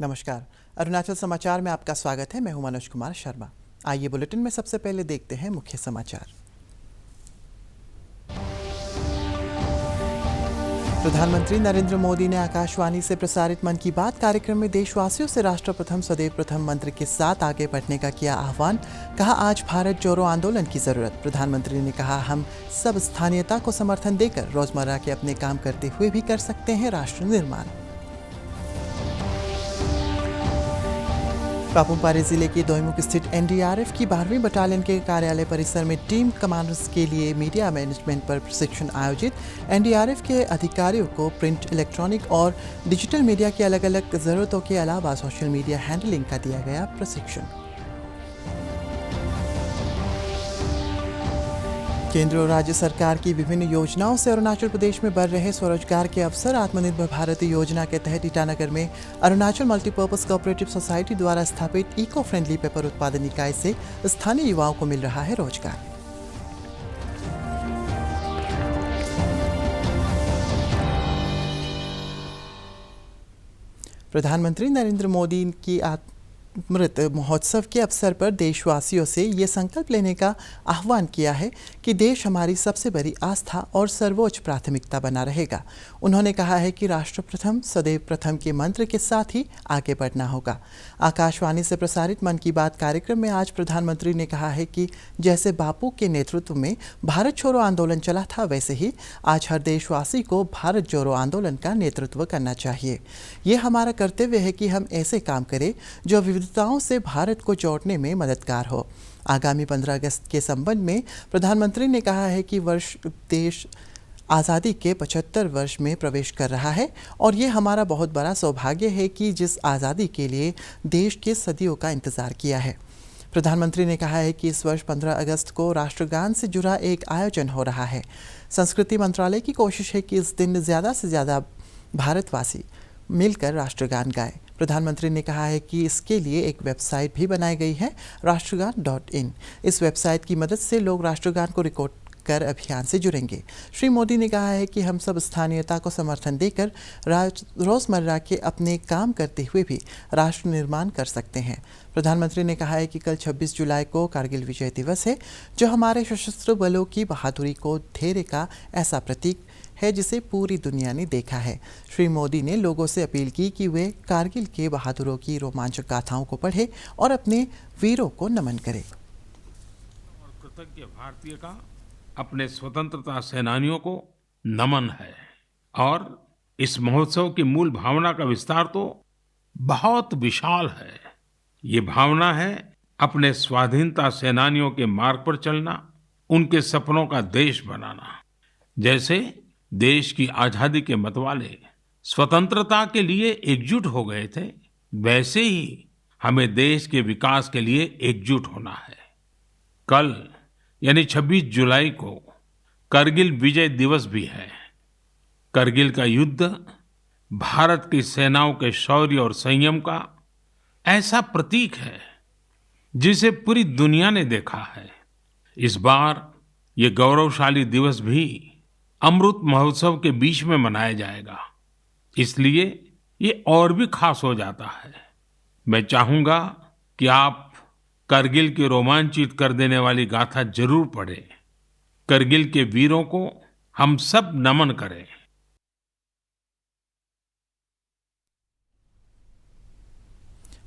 नमस्कार। अरुणाचल समाचार में आपका स्वागत है। मैं हूं मनोज कुमार शर्मा। आइए बुलेटिन में सबसे पहले देखते हैं मुख्य समाचार। प्रधानमंत्री नरेंद्र मोदी ने आकाशवाणी से प्रसारित मन की बात कार्यक्रम में देशवासियों से राष्ट्र प्रथम सदैव प्रथम मंत्र के साथ आगे बढ़ने का किया आह्वान। कहा, आज भारत जोड़ो आंदोलन की जरूरत। प्रधानमंत्री ने कहा, हम सब स्थानीयता को समर्थन देकर रोजमर्रा के अपने काम करते हुए भी कर सकते हैं राष्ट्र निर्माण। पापुम-पारे जिले के दोईमुख स्थित एनडीआरएफ की 12वीं बटालियन के कार्यालय परिसर में टीम कमांडर्स के लिए मीडिया मैनेजमेंट पर प्रशिक्षण आयोजित। एनडीआरएफ के अधिकारियों को प्रिंट, इलेक्ट्रॉनिक और डिजिटल मीडिया की अलग अलग ज़रूरतों के अलावा सोशल मीडिया हैंडलिंग का दिया गया प्रशिक्षण। केंद्र और राज्य सरकार की विभिन्न योजनाओं से अरुणाचल प्रदेश में बढ़ रहे स्वरोजगार के अवसर। आत्मनिर्भर भारत योजना के तहत ईटानगर में अरुणाचल मल्टीपर्पज कोऑपरेटिव सोसाइटी द्वारा स्थापित इको फ्रेंडली पेपर उत्पादन इकाई से स्थानीय युवाओं को मिल रहा है रोजगार। प्रधानमंत्री नरेंद्र मोदी की अमृत महोत्सव के अवसर पर देशवासियों से ये संकल्प लेने का आह्वान किया है कि देश हमारी सबसे बड़ी आस्था और सर्वोच्च प्राथमिकता बना रहेगा। उन्होंने कहा है कि राष्ट्र प्रथम सदैव प्रथम के मंत्र के साथ ही आगे बढ़ना होगा। आकाशवाणी से प्रसारित मन की बात कार्यक्रम में आज प्रधानमंत्री ने कहा है कि जैसे बापू के नेतृत्व में भारत छोड़ो आंदोलन चला था, वैसे ही आज हर देशवासी को भारत जोड़ो आंदोलन का नेतृत्व करना चाहिए। ये हमारा कर्तव्य है कि हम ऐसे काम करें जो विविधताओं से भारत को जोड़ने में मददगार हो। आगामी 15 अगस्त के संबंध में प्रधानमंत्री ने कहा है कि देश आज़ादी के 75 वर्ष में प्रवेश कर रहा है और ये हमारा बहुत बड़ा सौभाग्य है कि जिस आज़ादी के लिए देश के सदियों का इंतज़ार किया है। प्रधानमंत्री ने कहा है कि इस वर्ष 15 अगस्त को राष्ट्रगान से जुड़ा एक आयोजन हो रहा है। संस्कृति मंत्रालय की कोशिश है कि इस दिन ज़्यादा से ज़्यादा भारतवासी मिलकर राष्ट्रगान गाएं। प्रधानमंत्री ने कहा है कि इसके लिए एक वेबसाइट भी बनाई गई है, राष्ट्रगान.in। इस वेबसाइट की मदद से लोग राष्ट्रगान को रिकॉर्ड कर अभियान से जुड़ेंगे। श्री मोदी ने कहा है कि हम सब स्थानीयता को समर्थन देकर रोजमर्रा के अपने काम करते हुए भी राष्ट्र निर्माण कर सकते हैं। प्रधानमंत्री ने कहा है कि कल 26 जुलाई को कारगिल विजय दिवस है, जो हमारे सशस्त्र बलों की बहादुरी को धैर्य का ऐसा प्रतीक है जिसे पूरी दुनिया ने देखा है। श्री मोदी ने लोगों से अपील की कि वे कारगिल के बहादुरों की रोमांचक गाथाओं को पढ़ें और अपने वीरों को नमन करें। और कृतज्ञ भारतीय का अपने स्वतंत्रता सेनानियों को नमन है। और इस महोत्सव की मूल भावना का विस्तार तो बहुत विशाल है। ये भावना है अपने स्वाधीनता सेनानियों के मार्ग पर चलना, उनके सपनों का देश बनाना। जैसे देश की आजादी के मतवाले स्वतंत्रता के लिए एकजुट हो गए थे, वैसे ही हमें देश के विकास के लिए एकजुट होना है। कल यानी 26 जुलाई को कारगिल विजय दिवस भी है। कारगिल का युद्ध भारत की सेनाओं के शौर्य और संयम का ऐसा प्रतीक है जिसे पूरी दुनिया ने देखा है। इस बार ये गौरवशाली दिवस भी अमृत महोत्सव के बीच में मनाया जाएगा, इसलिए ये और भी खास हो जाता है। मैं चाहूंगा कि आप कारगिल की रोमांचित कर देने वाली गाथा जरूर पढ़ें। कारगिल के वीरों को हम सब नमन करें।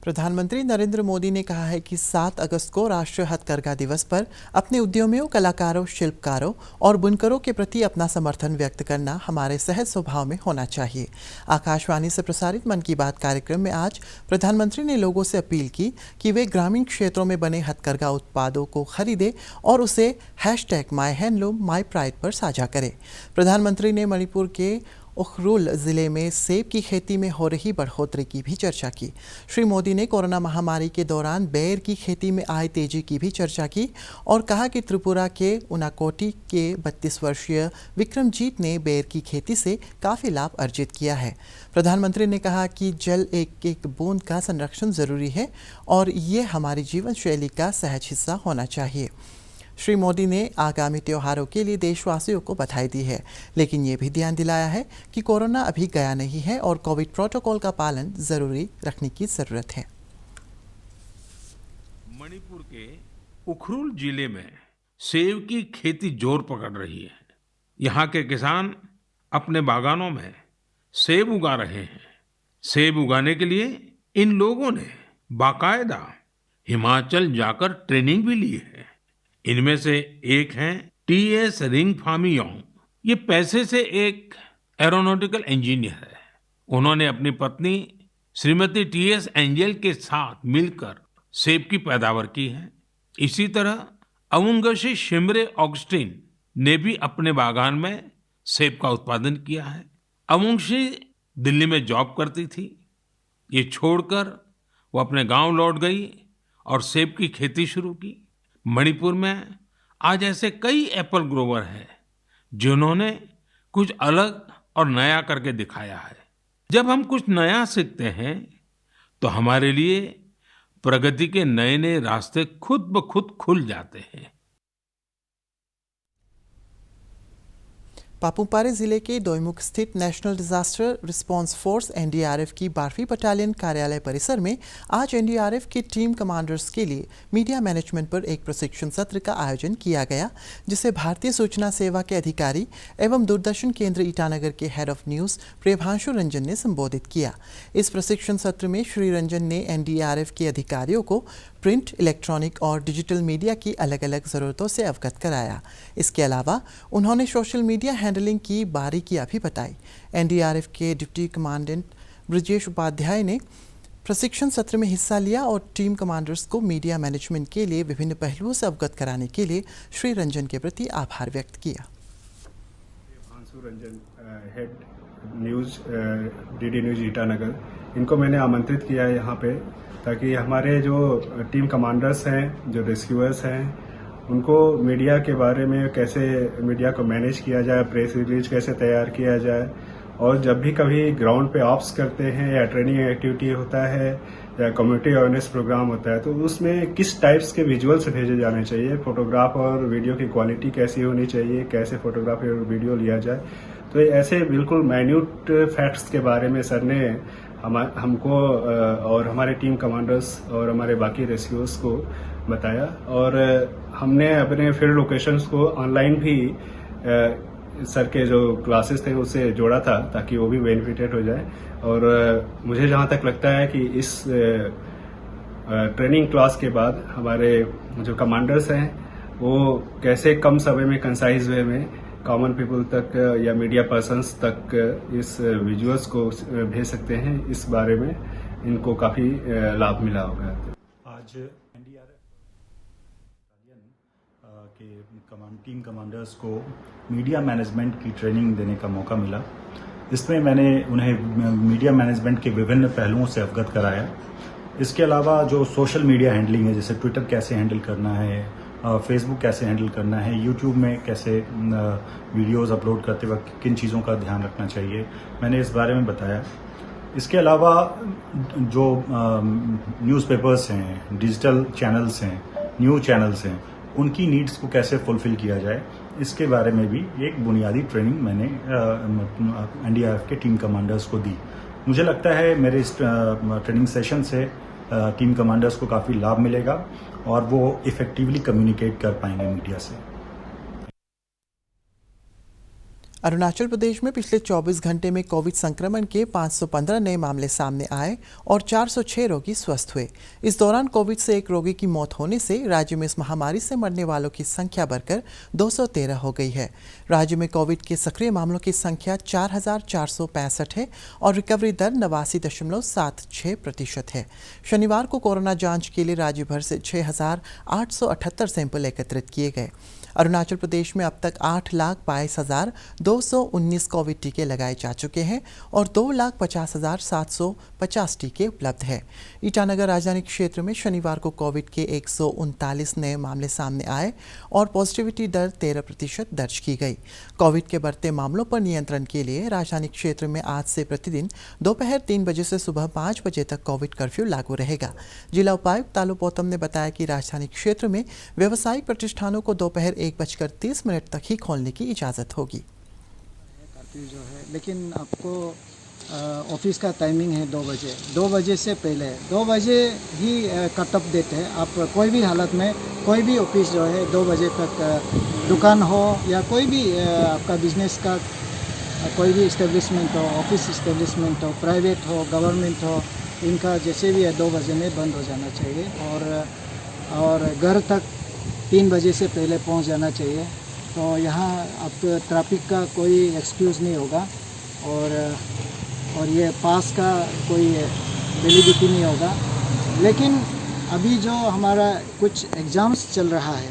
प्रधानमंत्री नरेंद्र मोदी ने कहा है कि 7 अगस्त को राष्ट्रीय हथकरघा दिवस पर अपने उद्यमियों, कलाकारों, शिल्पकारों और बुनकरों के प्रति अपना समर्थन व्यक्त करना हमारे सहज स्वभाव में होना चाहिए। आकाशवाणी से प्रसारित मन की बात कार्यक्रम में आज प्रधानमंत्री ने लोगों से अपील की कि वे ग्रामीण क्षेत्रों में बने हथकरघा उत्पादों को खरीदें और उसे #myhandloom_mypride पर साझा करें। प्रधानमंत्री ने मणिपुर के उखरुल जिले में सेब की खेती में हो रही बढ़ोतरी की भी चर्चा की। श्री मोदी ने कोरोना महामारी के दौरान बेर की खेती में आई तेजी की भी चर्चा की और कहा कि त्रिपुरा के उनाकोटी के 32 वर्षीय विक्रमजीत ने बेर की खेती से काफ़ी लाभ अर्जित किया है। प्रधानमंत्री ने कहा कि जल एक एक बूंद का संरक्षण ज़रूरी है और ये हमारी जीवन शैली का सहज हिस्सा होना चाहिए। श्री मोदी ने आगामी त्योहारों के लिए देशवासियों को बधाई दी है, लेकिन ये भी ध्यान दिलाया है कि कोरोना अभी गया नहीं है और कोविड प्रोटोकॉल का पालन जरूरी रखने की जरूरत है। मणिपुर के उखरुल जिले में सेब की खेती जोर पकड़ रही है। यहाँ के किसान अपने बागानों में सेब उगा रहे हैं। सेब उगाने के लिए इन लोगों ने बाकायदा हिमाचल जाकर ट्रेनिंग भी ली है। इनमें से एक हैं टीएस रिंगफामीयोंग। ये पैसे से एक एरोनॉटिकल इंजीनियर है। उन्होंने अपनी पत्नी श्रीमती टीएस एंजल के साथ मिलकर सेब की पैदावार की है। इसी तरह अवुंगशी शिमरे ऑगस्टिन ने भी अपने बागान में सेब का उत्पादन किया है। अवुंगशी दिल्ली में जॉब करती थी। ये छोड़कर वो अपने गांव लौट गई और सेब की खेती शुरू की। मणिपुर में आज ऐसे कई एप्पल ग्रोवर हैं जिन्होंने कुछ अलग और नया करके दिखाया है। जब हम कुछ नया सीखते हैं तो हमारे लिए प्रगति के नए नए रास्ते खुद ब खुद खुल जाते हैं। पापुमपारे जिले के दोईमुख स्थित national disaster response force NDRF की 12वीं बटालियन कार्यालय परिसर में आज एनडीआरएफ के टीम कमांडर्स के लिए मीडिया मैनेजमेंट पर एक प्रशिक्षण सत्र का आयोजन किया गया, जिसे भारतीय सूचना सेवा के अधिकारी एवं दूरदर्शन केंद्र ईटानगर के हेड ऑफ न्यूज़ प्रेभांशु रंजन ने संबोधित किया। इस प्रशिक्षण सत्र में श्री रंजन ने एनडीआरएफ के अधिकारियों को प्रिंट, इलेक्ट्रॉनिक और डिजिटल मीडिया की अलग अलग ज़रूरतों से अवगत कराया। इसके अलावा उन्होंने सोशल मीडिया हैंडलिंग की बारीकियां भी बताई। एनडीआरएफ के डिप्टी कमांडेंट ब्रजेश उपाध्याय ने प्रशिक्षण सत्र में हिस्सा लिया और टीम कमांडर्स को मीडिया मैनेजमेंट के लिए विभिन्न पहलुओं से अवगत कराने के लिए श्री रंजन के प्रति आभार व्यक्त किया। Prebhanshu Ranjan, head news, DD news Itanagar, इनको मैंने आमंत्रित किया है यहाँ पे ताकि हमारे जो टीम कमांडर्स हैं, जो रेस्क्यूअर्स हैं, उनको मीडिया के बारे में कैसे मीडिया को मैनेज किया जाए, प्रेस रिलीज कैसे तैयार किया जाए, और जब भी कभी ग्राउंड पे ऑप्स करते हैं या ट्रेनिंग एक्टिविटी होता है या कम्युनिटी अवेयरनेस प्रोग्राम होता है तो उसमें किस टाइप्स के विजुअल्स भेजे जाने चाहिए, फोटोग्राफ और वीडियो की क्वालिटी कैसी होनी चाहिए, कैसे फोटोग्राफ और वीडियो लिया जाए। तो ऐसे बिल्कुल माइन्यूट फैक्ट्स के बारे में सर ने हमको और हमारे टीम कमांडर्स और हमारे बाकी रेस्क्यूअर्स को बताया, और हमने अपने फील्ड लोकेशंस को ऑनलाइन भी सर के जो क्लासेस थे उससे जोड़ा था ताकि वो भी बेनिफिटेड हो जाए। और मुझे जहाँ तक लगता है कि इस ट्रेनिंग क्लास के बाद हमारे जो कमांडर्स हैं वो कैसे कम समय में कंसाइज वे में कॉमन पीपल तक या मीडिया पर्सन्स तक इस विजुअल्स को भेज सकते हैं, इस बारे में इनको काफ़ी लाभ मिला होगा। आज एनडीआरएफ के टीम कमांडर्स को मीडिया मैनेजमेंट की ट्रेनिंग देने का मौका मिला। इसमें मैंने उन्हें मीडिया मैनेजमेंट के विभिन्न पहलुओं से अवगत कराया। इसके अलावा जो सोशल मीडिया हैंडलिंग है, जैसे ट्विटर कैसे हैंडल करना है, फेसबुक कैसे हैंडल करना है, यूट्यूब में कैसे वीडियोस अपलोड करते वक्त किन चीज़ों का ध्यान रखना चाहिए, मैंने इस बारे में बताया। इसके अलावा जो न्यूज़पेपर्स हैं, डिजिटल चैनल्स हैं, न्यूज़ चैनल्स हैं, उनकी नीड्स को कैसे फुलफिल किया जाए, इसके बारे में भी एक बुनियादी ट्रेनिंग मैंने एनडीआरएफ के टीम कमांडर्स को दी। मुझे लगता है मेरे इस ट्रेनिंग सेशन से टीम कमांडर्स को काफ़ी लाभ मिलेगा और वो इफेक्टिवली कम्युनिकेट कर पाएंगे मीडिया से। अरुणाचल प्रदेश में पिछले 24 घंटे में कोविड संक्रमण के 515 नए मामले सामने आए और 406 रोगी स्वस्थ हुए। इस दौरान कोविड से एक रोगी की मौत होने से राज्य में इस महामारी से मरने वालों की संख्या बढ़कर 213 हो गई है। राज्य में कोविड के सक्रिय मामलों की संख्या 4,465 है और रिकवरी दर 89.76% है। शनिवार को कोरोना जांच के लिए राज्य भर से 6,878 सैंपल एकत्रित किए गए। अरुणाचल प्रदेश में अब तक 8,22,219 कोविड टीके लगाए जा चुके हैं और 2,50,750 टीके उपलब्ध हैं। ईटानगर राजधानी क्षेत्र में शनिवार को कोविड के 139 नए मामले सामने आए और पॉजिटिविटी दर 13% दर्ज की गई। कोविड के बढ़ते मामलों पर नियंत्रण के लिए राजधानी क्षेत्र में आज से प्रतिदिन दोपहर 3 बजे से सुबह 5 बजे तक कोविड कर्फ्यू लागू रहेगा। जिला उपायुक्त तालु पोतम ने बताया कि राजधानी क्षेत्र में व्यावसायिक प्रतिष्ठानों को दोपहर 1:30 तक ही खोलने की इजाज़त होगी। कर्फ्यू जो है, लेकिन आपको ऑफिस का टाइमिंग है 2 बजे। 2 बजे से पहले 2 बजे ही कट ऑफ देते हैं। आप कोई भी हालत में कोई भी ऑफिस जो है 2 बजे तक, दुकान हो या कोई भी आपका बिजनेस का कोई भी इस्टेब्लिशमेंट हो, ऑफिस इस्टेब्लिशमेंट हो, प्राइवेट हो, गवर्नमेंट हो, इनका जैसे भी है 2 बजे में बंद हो जाना चाहिए और घर तक 3 बजे से पहले पहुंच जाना चाहिए। तो यहाँ अब ट्रैफिक का कोई एक्सक्यूज़ नहीं होगा और ये पास का कोई वैलिडिटी नहीं होगा। लेकिन अभी जो हमारा कुछ एग्ज़ाम्स चल रहा है,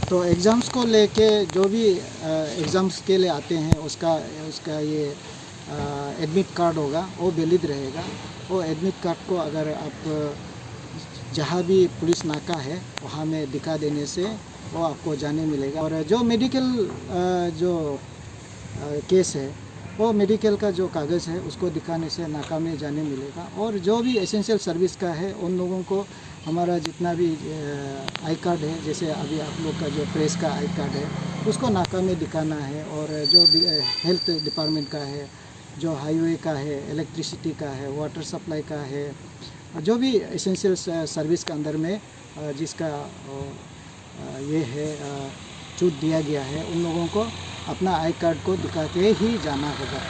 तो एग्ज़ाम्स को लेके जो भी एग्ज़ाम्स के लिए आते हैं उसका ये एडमिट कार्ड होगा, वो वैलिड रहेगा। वो एडमिट कार्ड को अगर आप जहाँ भी पुलिस नाका है वहाँ में दिखा देने से वो आपको जाने मिलेगा। और जो मेडिकल जो केस है, वो मेडिकल का जो कागज़ है उसको दिखाने से नाका में जाने मिलेगा। और जो भी एसेंशियल सर्विस का है उन लोगों को हमारा जितना भी आई कार्ड है, जैसे अभी आप लोग का जो प्रेस का आई कार्ड है, उसको नाका में दिखाना है। और जो भी हेल्थ डिपार्टमेंट का है, जो हाईवे का है, इलेक्ट्रिसिटी का है, वाटर सप्लाई का है, जो भी एसेंशियल सर्विस के अंदर में जिसका ये है छूट दिया गया है, उन लोगों को अपना आई कार्ड को दिखा के ही जाना होगा।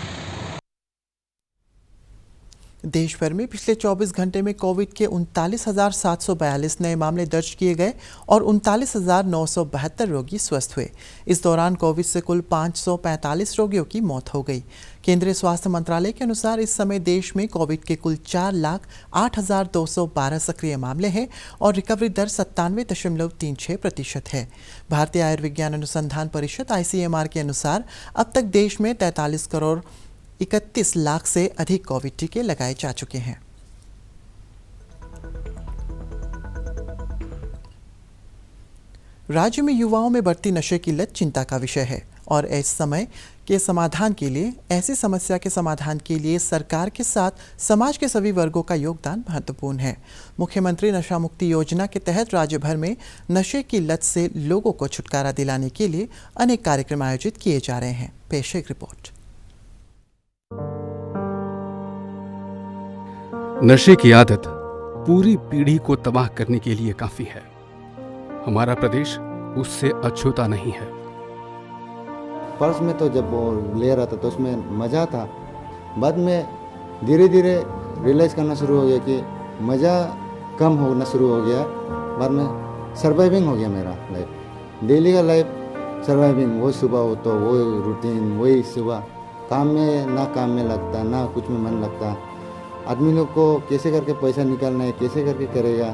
देश भर में पिछले 24 घंटे में कोविड के 39,742 नए मामले दर्ज किए गए और 39,972 रोगी स्वस्थ हुए। इस दौरान कोविड से कुल 545 रोगियों की मौत हो गई। केंद्रीय स्वास्थ्य मंत्रालय के अनुसार इस समय देश में कोविड के कुल 4,08,212 सक्रिय मामले हैं और रिकवरी दर 97.36% है। भारतीय आयुर्विज्ञान अनुसंधान परिषद ICMR के अनुसार अब तक देश में 43 करोड़ 31 लाख से अधिक कोविड टीके लगाए जा चुके हैं। राज्य में युवाओं में बढ़ती नशे की लत चिंता का विषय है और ऐसे समय के समाधान के लिए ऐसी समस्या के समाधान के लिए सरकार के साथ समाज के सभी वर्गों का योगदान महत्वपूर्ण है। मुख्यमंत्री नशा मुक्ति योजना के तहत राज्य भर में नशे की लत से लोगों को छुटकारा दिलाने के लिए अनेक कार्यक्रम आयोजित किए जा रहे हैं। पेश है एक रिपोर्ट। नशे की आदत पूरी पीढ़ी को तबाह करने के लिए काफी है। हमारा प्रदेश उससे अछूता नहीं है। फर्स्ट में तो जब वो ले रहा था तो उसमें मज़ा था, बाद में धीरे धीरे रियलाइज़ करना शुरू हो गया कि मज़ा कम होना शुरू हो गया। बाद में सर्वाइविंग हो गया मेरा लाइफ, डेली का लाइफ सर्वाइविंग। वो सुबह हो तो वो रूटीन, वही सुबह काम में में लगता ना कुछ में मन लगता। आदमी लोग को कैसे करके पैसा निकालना है, कैसे करके करेगा,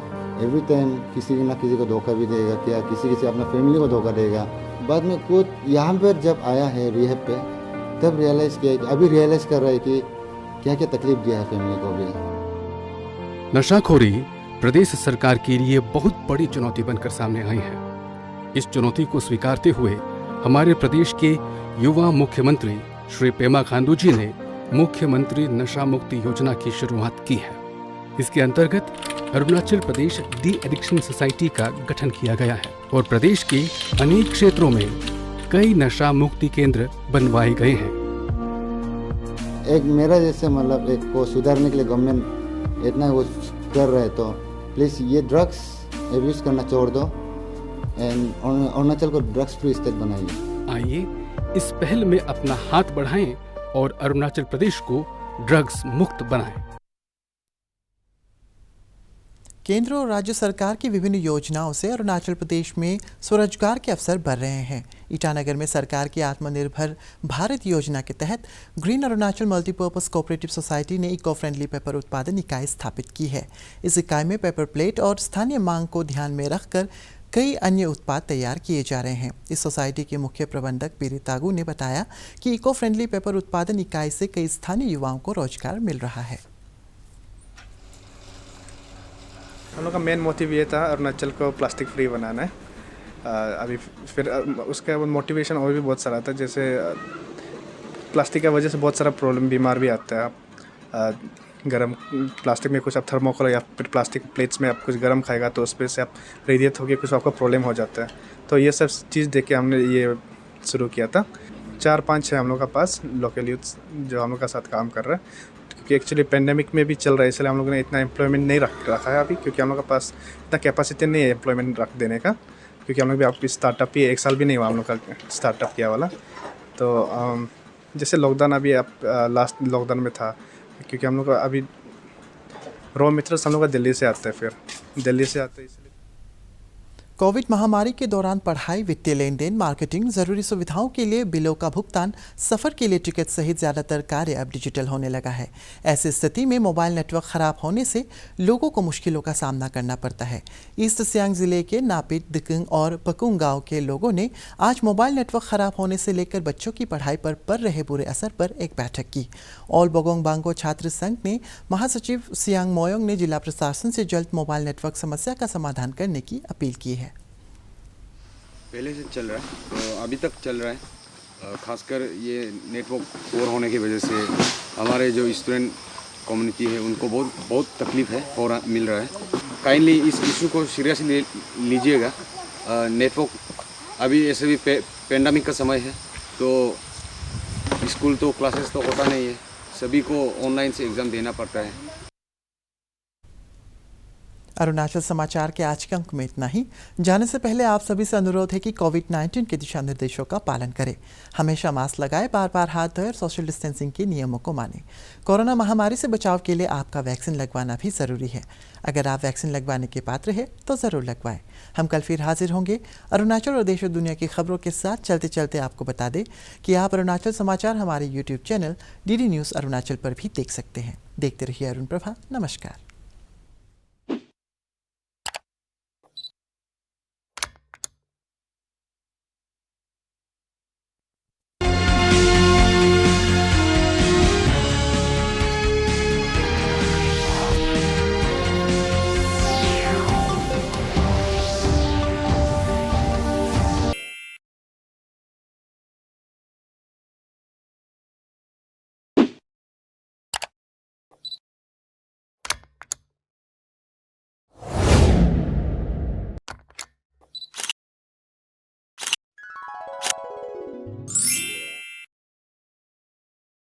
एवरी टाइम किसी ना किसी को धोखा भी देगा, क्या किसी अपना फैमिली को धोखा देगा। बाद में कुछ यहाँ पर जब आया है रिहैब पे, तब रियलाइज़ किया कि अभी रियलाइज़ कर रहा है कि क्या क्या तकलीफ दिया है फैमिली को भी। नशाखोरी प्रदेश सरकार के लिए बहुत बड़ी चुनौती बनकर सामने आई है। इस चुनौती को स्वीकारते हुए हमारे प्रदेश के युवा मुख्यमंत्री श्री पेमा खांडू जी ने मुख्यमंत्री नशा मुक्ति योजना की शुरुआत की है। इसके अंतर्गत Arunachal Pradesh de addiction society का गठन किया गया है और प्रदेश के अनेक क्षेत्रों में कई नशा मुक्ति केंद्र बनवाए गए हैं। एक मेरा जैसे मतलब एक को सुधारने के लिए गवर्नमेंट इतना वो कर रहा है, तो प्लीज़ ये ड्रग्स एब्यूज करना छोड़ दो एंड अरुणाचल को ड्रग्स फ्री स्टेट बनाइए। आइए इस पहल में अपना हाथ बढ़ाएं और अरुणाचल प्रदेश को ड्रग्स मुक्त बनाएं। केंद्र और राज्य सरकार की विभिन्न योजनाओं से अरुणाचल प्रदेश में स्वरोजगार के अवसर बढ़ रहे हैं। ईटानगर में सरकार की आत्मनिर्भर भारत योजना के तहत green Arunachal multipurpose cooperative society ने इको फ्रेंडली पेपर उत्पादन इकाई स्थापित की है। इस इकाई में पेपर प्लेट और स्थानीय मांग को ध्यान में रखकर कई अन्य उत्पाद तैयार किए जा रहे हैं। इस सोसाइटी के मुख्य प्रबंधक पीरी तागू ने बताया कि इको फ्रेंडली पेपर उत्पादन इकाई से कई स्थानीय युवाओं को रोजगार मिल रहा है। हम लोग का मेन मोटिव ये था अरुणाचल को प्लास्टिक फ्री बनाना है। अभी फिर उसका मोटिवेशन और भी बहुत सारा था, जैसे प्लास्टिक की वजह से बहुत सारा प्रॉब्लम बीमार भी आता है। गरम प्लास्टिक में कुछ आप थर्मोकोल या फिर प्लास्टिक प्लेट्स में आप कुछ गरम खाएगा तो उस पर से आप रेडिएट होकर कुछ आपका प्रॉब्लम हो जाता है। तो ये सब चीज़ देख के हमने ये शुरू किया था। 4-5 है हम लोग का पास लोकल यूथ जो हम लोग का साथ काम कर रहा है, क्योंकि एक्चुअली पेंडेमिक में भी चल रहा है, इसलिए हम लोगों ने इतना एम्प्लॉयमेंट नहीं रखा है अभी, क्योंकि हम लोग के पास इतना कैपेसिटी नहीं है एम्प्लॉयमेंट रख देने का, क्योंकि हम लोग भी अभी स्टार्टअप ही 1 साल भी नहीं हुआ हम लोग का स्टार्टअप किया वाला। तो जैसे लॉकडाउन अभी लास्ट लॉकडाउन में था, क्योंकि हम लोग का अभी रॉ मटेरियल्स हम लोग का दिल्ली से आता है, फिर दिल्ली से आता है इसलिए। कोविड महामारी के दौरान पढ़ाई, वित्तीय लेन देन, मार्केटिंग, जरूरी सुविधाओं के लिए बिलों का भुगतान, सफ़र के लिए टिकट सहित ज़्यादातर कार्य अब डिजिटल होने लगा है। ऐसी स्थिति में मोबाइल नेटवर्क ख़राब होने से लोगों को मुश्किलों का सामना करना पड़ता है। ईस्ट सियांग ज़िले के नापित, दिकुंग और पकुंग गाँव के लोगों ने आज मोबाइल नेटवर्क ख़राब होने से लेकर बच्चों की पढ़ाई पर पड़ रहे बुरे असर पर एक बैठक की। ऑल बोगोंग बांगो छात्र संघ ने महासचिव सियांग मोयोंग ने जिला प्रशासन से जल्द मोबाइल नेटवर्क समस्या का समाधान करने की अपील की है। पहले से चल रहा है, तो अभी तक चल रहा है। खासकर ये नेटवर्क पोर होने की वजह से हमारे जो स्टूडेंट कम्युनिटी है उनको बहुत तकलीफ है और मिल रहा है। काइंडली इस इशू को सीरियसली लीजिएगा। नेटवर्क अभी ऐसे भी पेंडेमिक का समय है, तो स्कूल तो क्लासेस तो होता नहीं है, सभी को ऑनलाइन से एग्ज़ाम देना पड़ता है। अरुणाचल समाचार के आज के अंक में इतना ही। जाने से पहले आप सभी से अनुरोध है कि कोविड-19 के दिशा निर्देशों का पालन करें। हमेशा मास्क लगाएं, बार-बार हाथ धोएं और सोशल डिस्टेंसिंग के नियमों को मानें। कोरोना महामारी से बचाव के लिए आपका वैक्सीन लगवाना भी ज़रूरी है। अगर आप वैक्सीन लगवाने के पात्र हैं तो ज़रूर लगवाएं। हम कल फिर हाजिर होंगे अरुणाचल और देश और दुनिया की खबरों के साथ। चलते चलते आपको बता दें कि आप अरुणाचल समाचार हमारे YouTube channel DD news Arunachal पर भी देख सकते हैं। देखते रहिए अरुण प्रभा। नमस्कार।